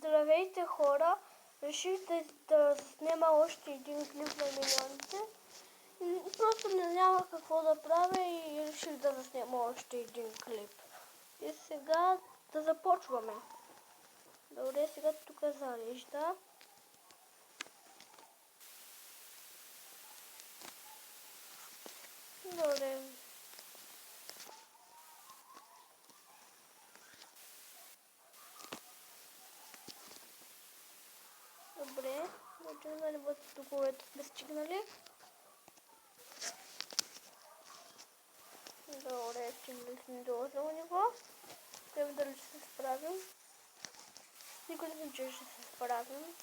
Здравейте, хора! Реших да снима още един клип на миньоните. Просто нямах какво да правя и реших да заснема още един клип. И сега да започваме. Добре, сега тук зарежда. Добре. Добре, значи да не бъдат тук, което сме стигнали. Добре, стигнали сме до 8 ниво. Гледам дали ще се справим. Сигурен съм, че ще се справим.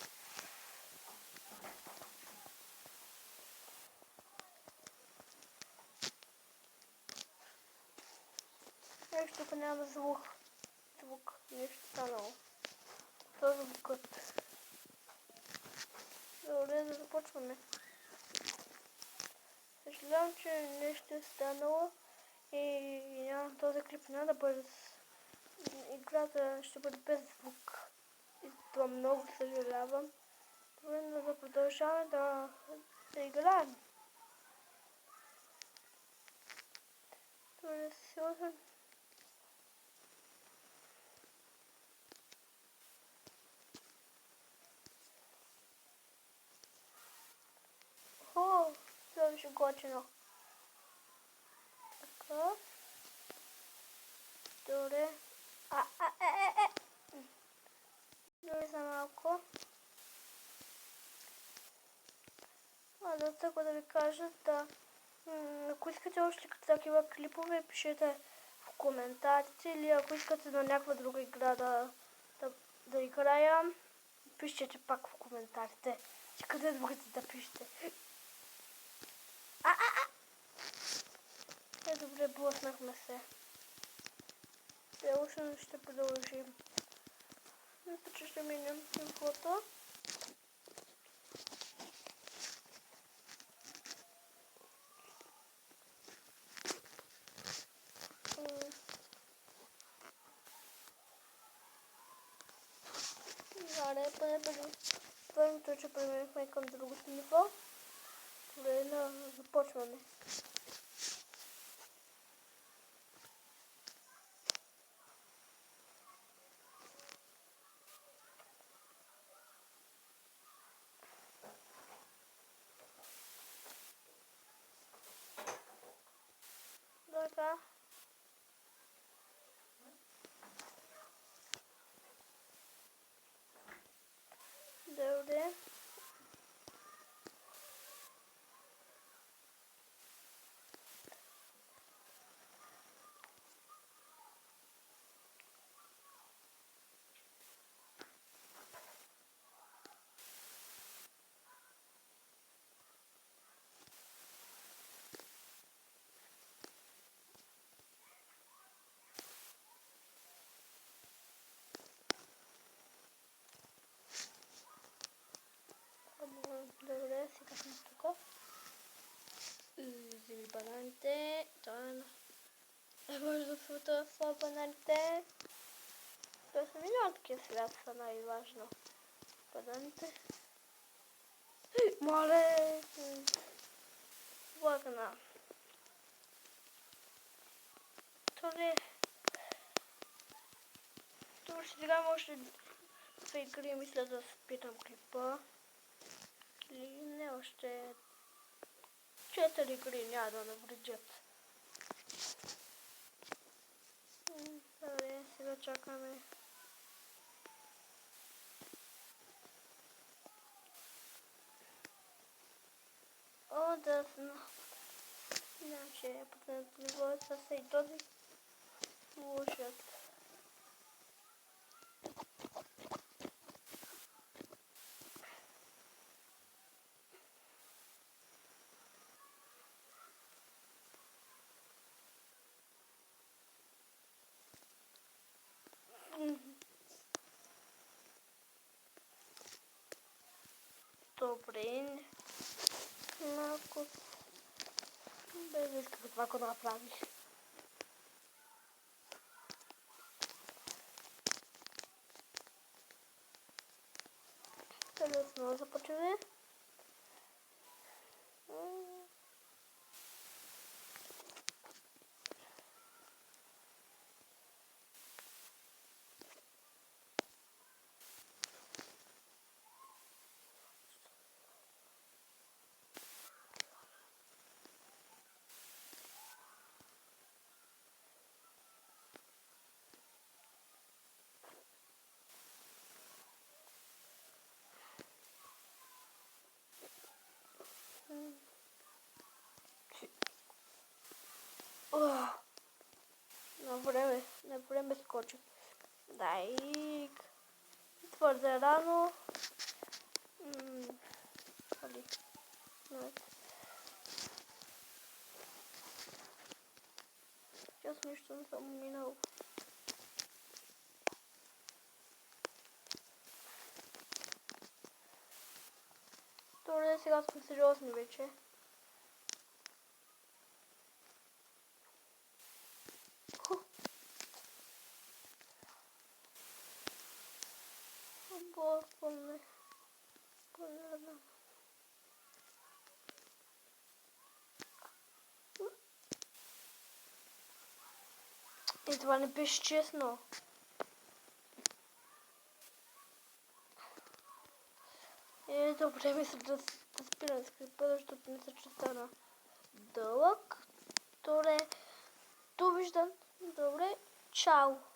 Нещо тук няма звук. Нещо станало. Това е звукът. Добре, да започваме. Съжалявам, че нещо е станало и този клип няма да бъде играта ще бъде без звук. И това много съжалявам. Добре, но да продължаваме да играем. Добре, сигурен. О, това беше готино. Така. Добре. Добре за малко. Да така да ви кажа, да. Ако искате още такива клипове, пишете в коментарите, или ако искате на някаква друга игра да играя, пишете пак в коментарите. Къде другите да пишете. Добре, блъснахме се. Още ще продължим. Мисля, че ще минем инфото. Добре, първото, че преминахме към другото ниво. Добре, започваме. Така. Добре. Добре, сега сме тук. Вземи бананите. Това е може да фрута с бананите. Това са миньонския свят са най-важно. Бананите. Мале! Лагна. Добре. Добре, ще играем още две игри, мисля да спитам клипа. Или не, още 4 игри няма да навредят. Добре, сега чакаме. О, да знам. Иначе пътната ниво са и този слушат. Добре. Малко. Без да иска това да направиш. Teraz no zobaczymy. Не време скочи. Дайк. Твърде рано. Али. Сейчас нищо не съм минал. Добре, сега сме сериозни вече. Помне. И това не беше честно. Добре, мисля да спирам скрипа, защото мисля, че стана дълъг. Добре, довиждане. Добре, чао.